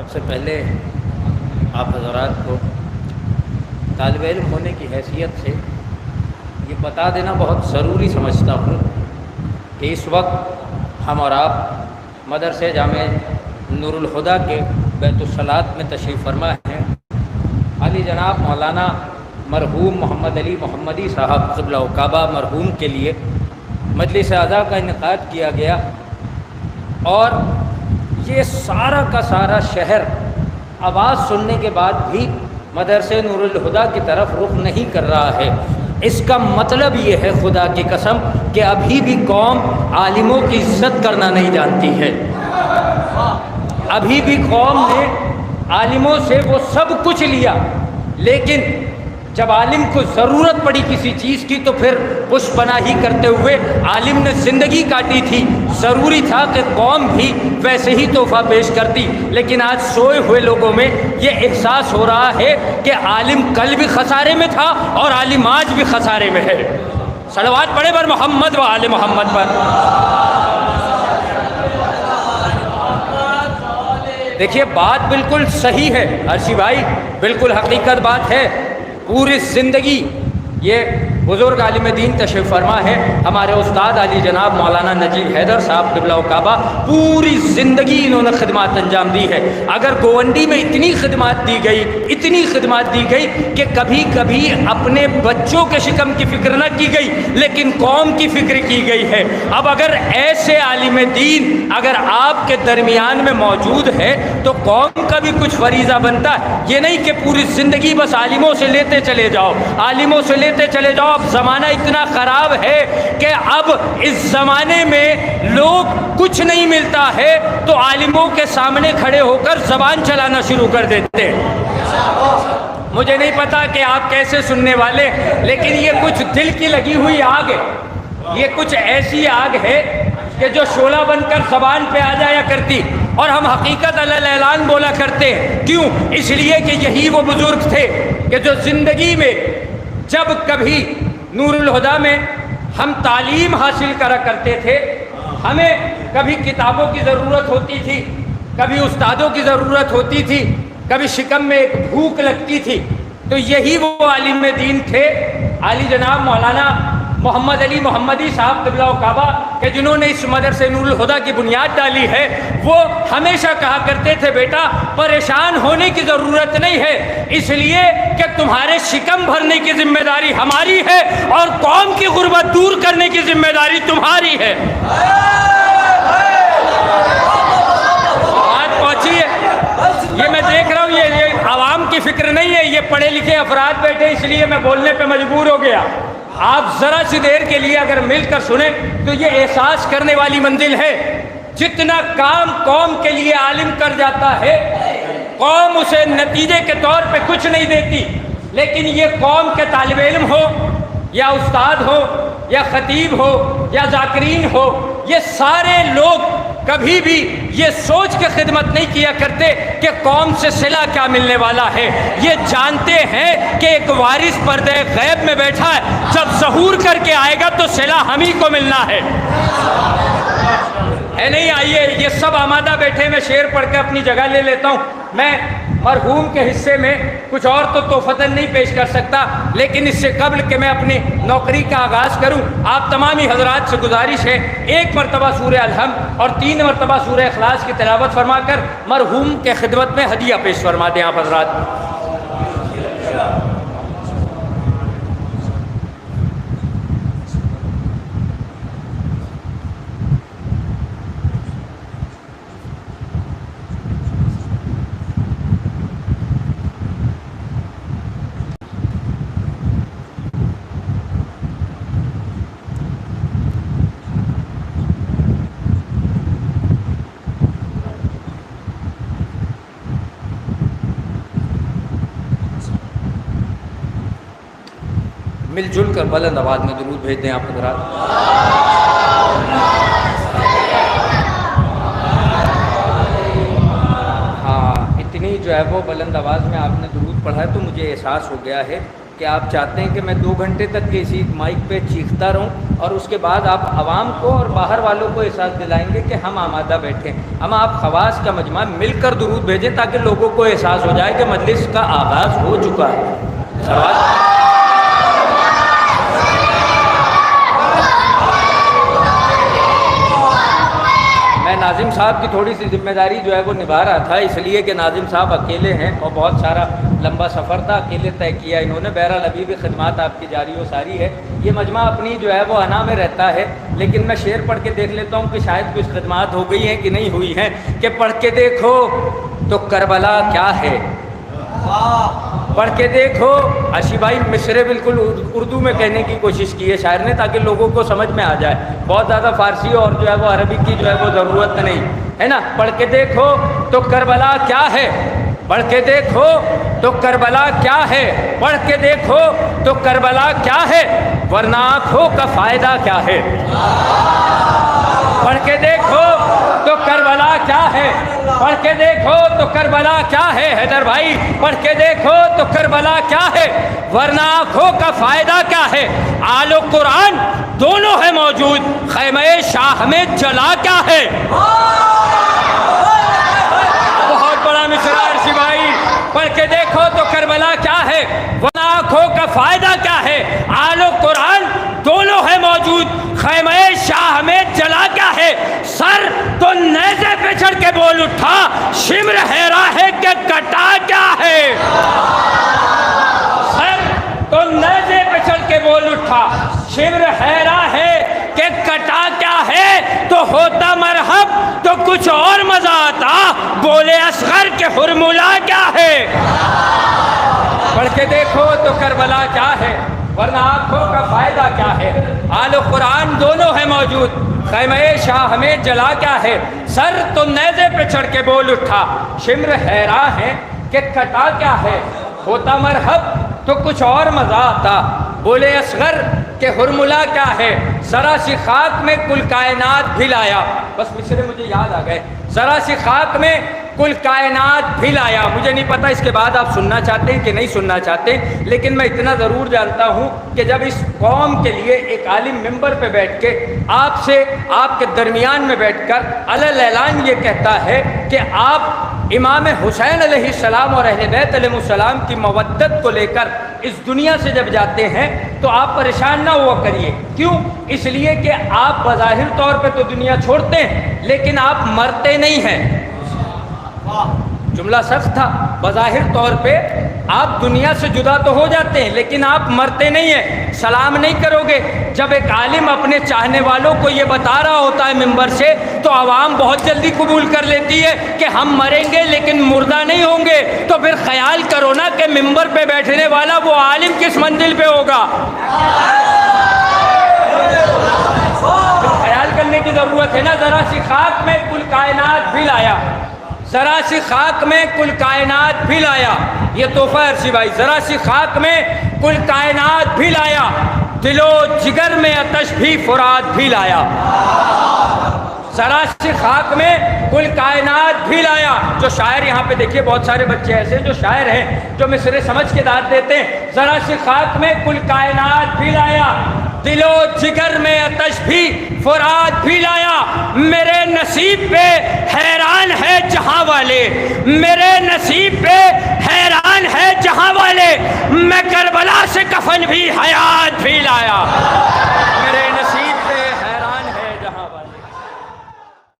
سب سے پہلے آپ حضرات کو طالب علم ہونے کی حیثیت سے یہ بتا دینا بہت ضروری سمجھتا ہوں کہ اس وقت ہم اور آپ مدرسہ جامع نور الہدیٰ کے بیت الصلاۃ میں تشریف فرما ہیں۔ علی جناب مولانا مرحوم محمد علی محمدی صاحب قبلہ و کعبہ مرحوم کے لیے مجلس اعزا کا انعقاد کیا گیا، اور یہ سارا کا سارا شہر آواز سننے کے بعد بھی مدرسہ نور الہدیٰ کی طرف رخ نہیں کر رہا ہے۔ اس کا مطلب یہ ہے خدا کی قسم کہ ابھی بھی قوم عالموں کی عزت کرنا نہیں جانتی ہے۔ ابھی بھی قوم نے عالموں سے وہ سب کچھ لیا، لیکن جب عالم کو ضرورت پڑی کسی چیز کی تو پھر پش پناہی کرتے ہوئے عالم نے زندگی کاٹی تھی، ضروری تھا کہ قوم بھی ویسے ہی تحفہ پیش کرتی۔ لیکن آج سوئے ہوئے لوگوں میں یہ احساس ہو رہا ہے کہ عالم کل بھی خسارے میں تھا اور عالم آج بھی خسارے میں ہے۔ صلوات پڑھے بر محمد و آل محمد پر۔ دیکھیے بات بالکل صحیح ہے عرشی بھائی، بالکل حقیقت بات ہے۔ پوری زندگی یہ بزرگ عالم دین تشریف فرما ہے، ہمارے استاد علی جناب مولانا نجیب حیدر صاحب قبلہ و کعبہ، پوری زندگی انہوں نے خدمات انجام دی ہے۔ اگر گوونڈی میں اتنی خدمات دی گئی، اتنی خدمات دی گئی کہ کبھی کبھی اپنے بچوں کے شکم کی فکر نہ کی گئی لیکن قوم کی فکر کی گئی ہے۔ اب اگر ایسے عالم دین اگر آپ کے درمیان میں موجود ہے تو قوم کا بھی کچھ فریضہ بنتا ہے۔ یہ نہیں کہ پوری زندگی بس عالموں سے لیتے چلے جاؤ، عالموں سے لیتے چلے جاؤ۔ اب زمانہ اتنا خراب ہے کہ اب اس زمانے میں لوگ کچھ نہیں ملتا ہے تو عالموں کے سامنے کھڑے ہو کر زبان چلانا شروع کر دیتے ہیں۔ مجھے نہیں پتا کہ آپ کیسے سننے والے، لیکن یہ کچھ دل کی لگی ہوئی آگ ہے، یہ کچھ ایسی آگ ہے کہ جو شعلہ بن کر زبان پہ آ جایا کرتی، اور ہم حقیقت علی اعلان بولا کرتے ہیں۔ کیوں؟ اس لیے کہ یہی وہ بزرگ تھے کہ جو زندگی میں جب کبھی نور الہدیٰ میں ہم تعلیم حاصل کرا کرتے تھے، ہمیں کبھی کتابوں کی ضرورت ہوتی تھی، کبھی استادوں کی ضرورت ہوتی تھی، کبھی شکم میں ایک بھوک لگتی تھی، تو یہی وہ عالم دین تھے علی جناب مولانا محمد علی محمدی صاحب قبلہ و کعبہ کہ جنہوں نے اس مدرسہ نور الہدیٰ کی بنیاد ڈالی ہے۔ وہ ہمیشہ کہا کرتے تھے بیٹا پریشان ہونے کی ضرورت نہیں ہے، اس لیے کہ تمہارے شکم بھرنے کی ذمہ داری ہماری ہے اور قوم کی غربت دور کرنے کی ذمہ داری تمہاری ہے۔ بات پہنچی ہے، یہ میں دیکھ رہا ہوں، یہ عوام کی فکر نہیں ہے، یہ پڑھے لکھے افراد بیٹھے، اس لیے میں بولنے پہ مجبور ہو گیا۔ آپ ذرا سی دیر کے لیے اگر مل کر سنیں تو یہ احساس کرنے والی منزل ہے۔ جتنا کام قوم کے لیے عالم کر جاتا ہے، قوم اسے نتیجے کے طور پہ کچھ نہیں دیتی، لیکن یہ قوم کے طالب علم ہو یا استاد ہو یا خطیب ہو یا ذاکرین ہو، یہ سارے لوگ کبھی بھی یہ سوچ کے خدمت نہیں کیا کرتے کہ قوم سے صلہ کیا ملنے والا ہے۔ یہ جانتے ہیں کہ ایک وارث پردہ غیب میں بیٹھا ہے، جب ظہور کر کے آئے گا تو صلہ ہم ہی کو ملنا ہے۔ نہیں آئیے یہ سب آمادہ بیٹھے، میں شعر پڑھ کے اپنی جگہ لے لیتا ہوں۔ میں مرحوم کے حصے میں کچھ اور تو تحفتاً نہیں پیش کر سکتا، لیکن اس سے قبل کہ میں اپنی نوکری کا آغاز کروں، آپ تمامی حضرات سے گزارش ہے ایک مرتبہ سورہ الحمد اور 3 مرتبہ سورہ اخلاص کی تلاوت فرما کر مرحوم کے خدمت میں ہدیہ پیش فرما دیں آپ حضرات۔ مل جل کر بلند آواز میں درود بھیج دیں آپ حضرات۔ ہاں اتنی جو ہے وہ بلند آواز میں آپ نے درود پڑھا ہے تو مجھے احساس ہو گیا ہے کہ آپ چاہتے ہیں کہ میں 2 گھنٹے تک اسی مائک پہ چیختا رہوں اور اس کے بعد آپ عوام کو اور باہر والوں کو احساس دلائیں گے کہ ہم آمادہ بیٹھیں؟ ہم آپ خواص کا مجمع مل کر درود بھیجیں تاکہ لوگوں کو احساس ہو جائے کہ مجلس کا آغاز ہو چکا ہے۔ سوال؟ میں ناظم صاحب کی تھوڑی سی ذمہ داری جو ہے وہ نبھا رہا تھا، اس لیے کہ ناظم صاحب اکیلے ہیں اور بہت سارا لمبا سفر تھا، اکیلے طے کیا انہوں نے۔ بہرحال ابھی بھی خدمات آپ کی جاری و ساری ہے۔ یہ مجمع اپنی جو ہے وہ انا میں رہتا ہے، لیکن میں شعر پڑھ کے دیکھ لیتا ہوں کہ شاید کچھ خدمات ہو گئی ہیں کہ نہیں ہوئی ہیں، کہ پڑھ کے دیکھو تو کربلا کیا ہے، پڑھ کے دیکھو۔ عرشی بھائی مصرے بالکل اردو میں کہنے کی کوشش کی ہے شاعر نے تاکہ لوگوں کو سمجھ میں آ جائے، بہت زیادہ فارسی اور جو ہے وہ عربی کی جو ہے وہ ضرورت نہیں ہے نا۔ پڑھ کے دیکھو تو کربلا کیا ہے، پڑھ کے دیکھو تو کربلا کیا ہے، پڑھ کے دیکھو تو کربلا کیا ہے، ورنہ آنکھوں کا فائدہ کیا ہے۔ پڑھ کے دیکھو تو کربلا کیا ہے، پڑھ کے دیکھو تو کربلا کیا ہے، حیدر بھائی پڑھ کے دیکھو تو کربلا کیا ہے، ورنہ آنکھوں کا فائدہ کیا ہے۔ آل و قرآن دونوں ہے موجود، خیمہ شاہ میں جلا کیا ہے۔ بہت بڑا مصرع عرشی بھائی، پڑھ کے دیکھو تو کربلا کیا ہے، ورنہ آنکھوں کا فائدہ کیا ہے۔ آل و قرآن دونوں ہے موجود، خیمہ شاہ میں جلا کیا ہے۔ سر تو نیزے پہ چڑھ کے بول اٹھا، شمر حیرا ہے کہ کٹا کیا ہے۔ سر تو نیزے پہ چڑھ کے بول اٹھا، شمر حیرا ہے کہ کٹا کیا ہے۔ تو ہوتا مرحب تو کچھ اور مزہ آتا، بولے اصغر کہ ہرملا کیا ہے۔ پڑھ کے دیکھو تو کربلا کیا ہے، ورنہ آنکھوں کا فائدہ کیا ہے۔ آل و قرآن دونوں ہے موجود، خیمہ شاہ میں جلا کیا ہے۔ سر تو نیزے پہ چڑھ کے بول اٹھا، شمر حیرا ہے کہ کٹا کیا ہے۔ ہوتا مرحب تو کچھ اور مزہ آتا، بولے اصغر کہ ہرملا کیا ہے۔ ذرا سی خاک میں کل کائنات بھی لایا، بس مصرے مجھے یاد آ گئے۔ ذرا سی خاک میں کل کائنات بھی لایا۔ مجھے نہیں پتا اس کے بعد آپ سننا چاہتے ہیں کہ نہیں سننا چاہتے، لیکن میں اتنا ضرور جانتا ہوں کہ جب اس قوم کے لیے ایک عالم ممبر پہ بیٹھ کے آپ سے آپ کے درمیان میں بیٹھ کر علی اعلان یہ کہتا ہے کہ آپ امام حسین علیہ السلام اور اہل بیت علیہ السلام کی مودت کو لے کر اس دنیا سے جب جاتے ہیں تو آپ پریشان نہ ہوا کریے۔ کیوں؟ اس لیے کہ آپ بظاہر طور پہ تو دنیا چھوڑتے ہیں لیکن آپ مرتے نہیں ہیں۔ جملہ سخت تھا، بظاہر طور پہ آپ دنیا سے جدا تو ہو جاتے ہیں لیکن آپ مرتے نہیں ہیں، سلام نہیں کرو گے۔ جب ایک عالم اپنے چاہنے والوں کو یہ بتا رہا ہوتا ہے ممبر سے تو عوام بہت جلدی قبول کر لیتی ہے کہ ہم مریں گے لیکن مردہ نہیں ہوں گے۔ تو پھر خیال کرو نا کہ ممبر پہ بیٹھنے والا وہ عالم کس منزل پہ ہوگا۔ خیال کرنے کی ضرورت ہے نا۔ ذرا سی خاک میں کل کائنات بھی لایا، ذرا سی خاک میں کل کائنات بھی لایا، یہ تحفہ ہے عرشی بھائی۔ ذرا سی خاک میں کل کائنات بھی لایا، دل و جگر میں آتش بھی فرات بھی لایا۔ ذرا سی خاک میں کل کائنات بھی لایا۔ جو شاعر یہاں پہ دیکھیے بہت سارے بچے ایسے جو شاعر ہیں جو مصرے سمجھ کے داد دیتے ہیں۔ ذرا سی خاک میں کل کائنات بھی لایا، دل و جگر میں آتش بھی فرات بھی لایا۔ میرے نصیب پہ حیران ہے جہاں والے، میرے نصیب پہ حیران ہے جہاں والے، میں کربلا سے کفن بھی حیات بھی لایا۔ میرے نصیب پہ حیران ہے جہاں والے۔